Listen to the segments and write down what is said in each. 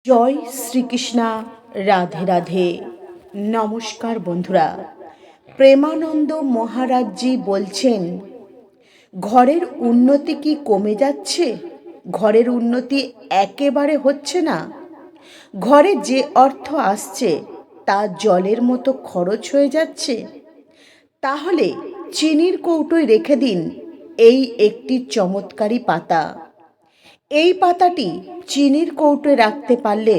জয় শ্রীকৃষ্ণা। রাধে রাধে। নমস্কার বন্ধুরা। প্রেমানন্দ মহারাজজি বলছেন, ঘরের উন্নতি কি কমে যাচ্ছে? ঘরের উন্নতি একেবারে হচ্ছে না। ঘরে যে অর্থ আসছে তা জলের মতো খরচ হয়ে যাচ্ছে। তাহলে চিনির কৌটোয় রেখে দিন এই একটি চমৎকারী পাতা। এই পাতাটি চিনির কৌটোয় রাখতে পারলে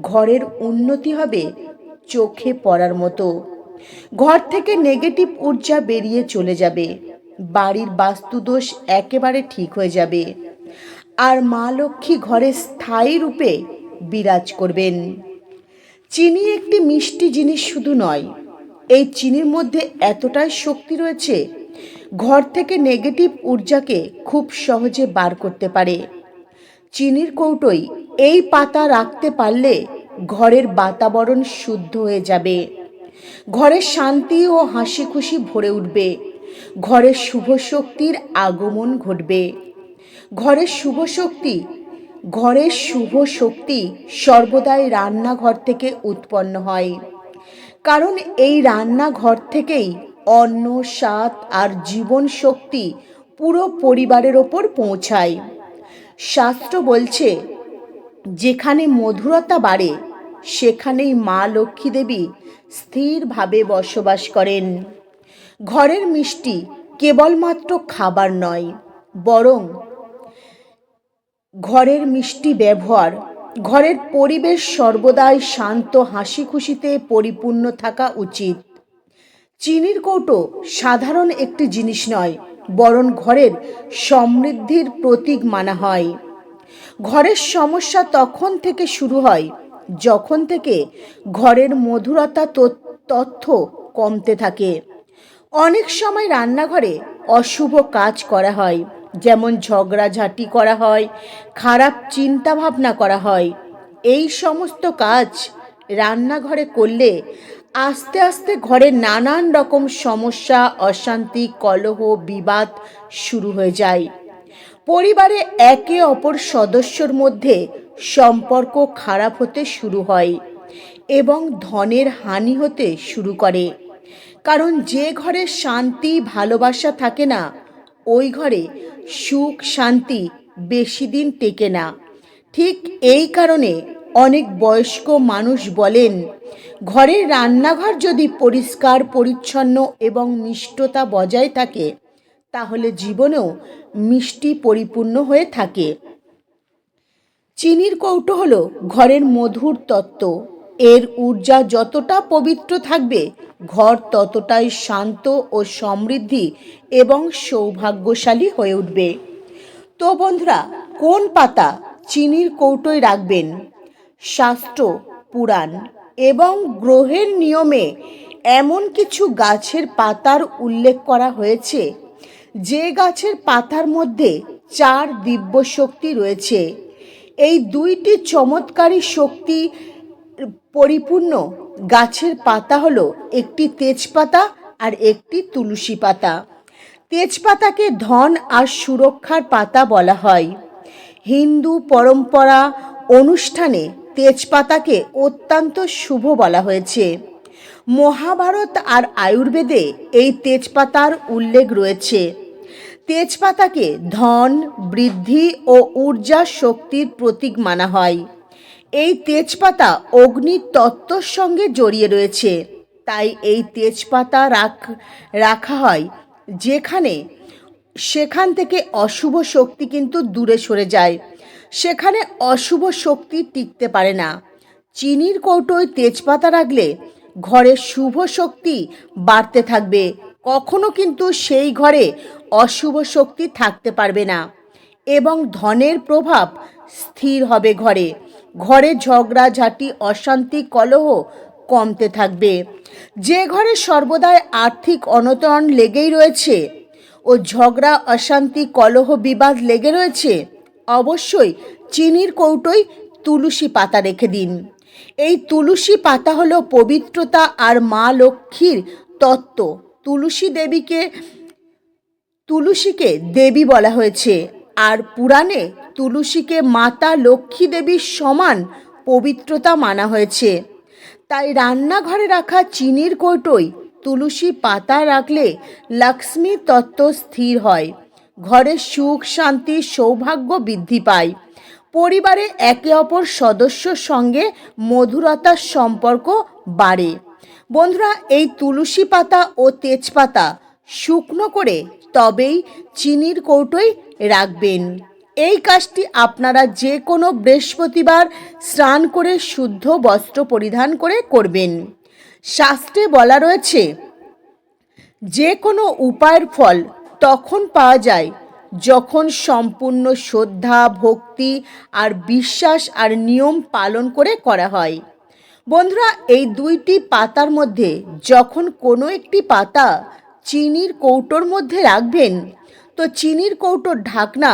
ঘরের উন্নতি হবে চোখে পড়ার মতো। ঘর থেকে নেগেটিভ ঊর্জা বেরিয়ে চলে যাবে, বাড়ির বাস্তুদোষ একেবারে ঠিক হয়ে যাবে, আর মা লক্ষ্মী ঘরে স্থায়ী রূপে বিরাজ করবেন। চিনি একটি মিষ্টি জিনিস শুধু নয়, এই চিনির মধ্যে এতটাই শক্তি রয়েছে, ঘর থেকে নেগেটিভ ঊর্জাকে খুব সহজে বার করতে পারে। চিনির কৌটোয় এই পাতা রাখতে পারলে ঘরের বাতাবরণ শুদ্ধ হয়ে যাবে, ঘরে শান্তি ও হাসি খুশি ভরে উঠবে, ঘরে শুভ শক্তির আগমন ঘটবে। ঘরের শুভ শক্তি সর্বদাই রান্নাঘর থেকে উৎপন্ন হয়, কারণ এই রান্নাঘর থেকেই অন্ন, স্বাদ আর জীবন শক্তি পুরো পরিবারের ওপর পৌঁছায়। শাস্ত্র বলছে, যেখানে মধুরতা বাড়ে সেখানেই মা লক্ষ্মী দেবী স্থিরভাবে বসবাস করেন। ঘরের মিষ্টি কেবলমাত্র খাবার নয়, বরং ঘরের মিষ্টি ব্যবহার, ঘরের পরিবেশ সর্বদাই শান্ত হাসি খুশিতে পরিপূর্ণ থাকা উচিত। চিনির কৌটো সাধারণ একটি জিনিস নয়, বরং ঘরের সমৃদ্ধির প্রতীক মানা হয়। ঘরের সমস্যা তখন থেকে শুরু হয় যখন থেকে ঘরের মধুরতা তথ্য কমতে থাকে। অনেক সময় রান্নাঘরে অশুভ কাজ করা হয়, যেমন ঝগড়াঝাটি করা হয়, খারাপ চিন্তা ভাবনা করা হয়। এই সমস্ত কাজ রান্নাঘরে করলে আস্তে আস্তে ঘরে নানান রকম সমস্যা, অশান্তি, কলহ, বিবাদ শুরু হয়ে যায়। পরিবারে একে অপর সদস্যর মধ্যে সম্পর্ক খারাপ হতে শুরু হয় এবং ধনের হানি হতে শুরু করে। কারণ যে ঘরে শান্তি ভালোবাসা থাকে না, ওই ঘরে সুখ শান্তি বেশি দিন টেকে না। ঠিক এই কারণে অনেক বয়স্ক মানুষ বলেন, ঘরের রান্নাঘর যদি পরিষ্কার পরিচ্ছন্ন এবং মিষ্টতা বজায় থাকে তাহলে জীবনেও মিষ্টি পরিপূর্ণ হয়ে থাকে। চিনির কৌটো হলো ঘরের মধুর তত্ত্ব। এর ঊর্জা যতটা পবিত্র থাকবে, ঘর ততটাই শান্ত ও সমৃদ্ধি এবং সৌভাগ্যশালী হয়ে উঠবে। তো বন্ধুরা, কোন পাতা চিনির কৌটোয় রাখবেন? শাস্ত্র, পুরাণ এবং গ্রহের নিয়মে এমন কিছু গাছের পাতার উল্লেখ করা হয়েছে যে গাছের পাতার মধ্যে 4 দিব্য শক্তি রয়েছে। এই দুইটি চমৎকারী শক্তি পরিপূর্ণ গাছের পাতা হলো একটি তেজপাতা আর একটি তুলসী পাতা। তেজপাতাকে ধন আর সুরক্ষার পাতা বলা হয়। হিন্দু পরম্পরা অনুষ্ঠানে তেজপাতাকে অত্যন্ত শুভ বলা হয়েছে। মহাভারত আর আয়ুর্বেদে এই তেজপাতার উল্লেখ রয়েছে। তেজপাতাকে ধন, বৃদ্ধি ও ঊর্জা শক্তির প্রতীক মানা হয়। এই তেজপাতা অগ্নির তত্ত্বর সঙ্গে জড়িয়ে রয়েছে, তাই এই তেজপাতা রাখা হয় সেখান থেকে অশুভ শক্তি কিন্তু দূরে সরে যায়, সেখানে অশুভ শক্তি টিকতে পারে না। চিনির কৌটোয় তেজপাতা রাখলে ঘরে শুভ শক্তি বাড়তে থাকবে, কখনো কিন্তু সেই ঘরে অশুভ শক্তি থাকতে পারবে না এবং ধনের প্রভাব স্থির হবে। ঘরে ঝগড়াঝাটি, অশান্তি, কলহ কমতে থাকবে। যে ঘরে সর্বদাই আর্থিক অনটন লেগেই রয়েছে ও ঝগড়া, অশান্তি, কলহ, বিবাদ লেগে রয়েছে, অবশ্যই চিনির কৌটোয় তুলসী পাতা রেখে দিন। এই তুলসী পাতা হলো পবিত্রতা আর মা লক্ষ্মীর তত্ত্ব। তুলসীকে দেবী বলা হয়েছে, আর পুরাণে তুলসীকে মাতা লক্ষ্মী দেবীর সমান পবিত্রতা মানা হয়েছে। তাই রান্নাঘরে রাখা চিনির কৌটোয় তুলসী পাতা রাখলে লক্ষ্মী তত্ত্ব স্থির হয়, ঘরের সুখ শান্তি সৌভাগ্য বৃদ্ধি পায়, পরিবারে একে অপর সদস্যর সঙ্গে মধুরতার সম্পর্ক বাড়ে। বন্ধুরা, এই তুলসী পাতা ও তেজপাতা শুকনো করে তবেই চিনির কৌটোয় রাখবেন। এই কাজটি আপনারা যে কোনো বৃহস্পতিবার স্নান করে শুদ্ধ বস্ত্র পরিধান করে করবেন। শাস্ত্রে বলা রয়েছে, যে কোনো উপায়ের ফল তখন পাওয়া যায় যখন সম্পূর্ণ শ্রদ্ধা ভক্তি আর বিশ্বাস আর নিয়ম পালন করে করা হয়। বন্ধুরা, এই দুইটি পাতার মধ্যে যখন কোনো একটি পাতা চিনির কৌটোর মধ্যে রাখবেন, তো চিনির কৌটোর ঢাকনা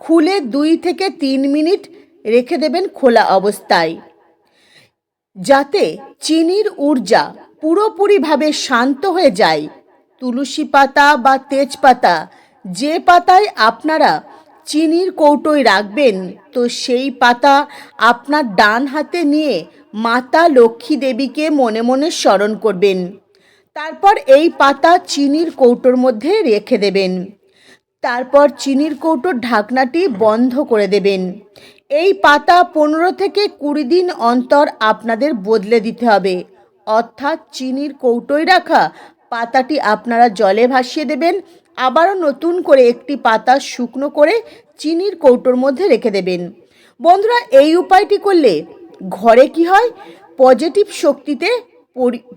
খুলে 2 থেকে 3 মিনিট রেখে দেবেন খোলা অবস্থায়, যাতে চিনির ঊর্জা পুরোপুরিভাবে শান্ত হয়ে যায়। তুলসী পাতা বা তেজপাতা যে পাতায় আপনারা চিনির কৌটোয় রাখবেন, তো সেই পাতা আপনার ডান হাতে নিয়ে মাতা লক্ষ্মী দেবীকে মনে মনে স্মরণ করবেন। তারপর এই পাতা চিনির কৌটোর মধ্যে রেখে দেবেন। তারপর চিনির কৌটোর ঢাকনাটি বন্ধ করে দেবেন। এই পাতা 15 থেকে 20 দিন অন্তর আপনাদের বদলে দিতে হবে, অর্থাৎ চিনির কৌটোয় রাখা পাতাটি আপনারা জলে ভাসিয়ে দেবেন, আবারও নতুন করে একটি পাতা শুকনো করে চিনির কৌটোর মধ্যে রেখে দেবেন। বন্ধুরা, এই উপায়টি করলে ঘরে কি হয়, পজিটিভ শক্তিতে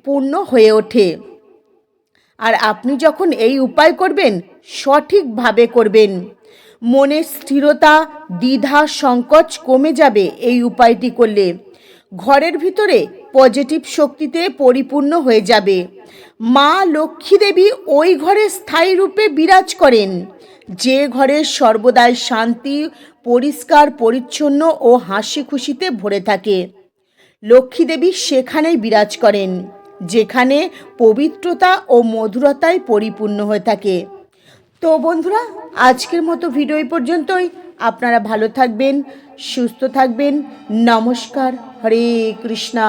পূর্ণ হয়ে ওঠে। আর আপনি যখন এই উপায় করবেন, সঠিকভাবে করবেন, মনের স্থিরতা দ্বিধা সংকোচ কমে যাবে। এই উপায়টি করলে ঘরের ভিতরে পজিটিভ শক্তিতে পরিপূর্ণ হয়ে যাবে। মা লক্ষ্মী দেবী ওই ঘরে স্থায়ী রূপে বিরাজ করেন যে ঘরে সর্বদাই শান্তি, পরিষ্কার পরিচ্ছন্ন ও হাসি খুশিতে ভরে থাকে। লক্ষ্মী দেবী সেখানেই বিরাজ করেন যেখানে পবিত্রতা ও মধুরতায় পরিপূর্ণ হয়ে থাকে। তো বন্ধুরা, আজকের মতো ভিডিও এই পর্যন্তই। আপনারা ভালো থাকবেন, সুস্থ থাকবেন। নমস্কার। হরে কৃষ্ণা।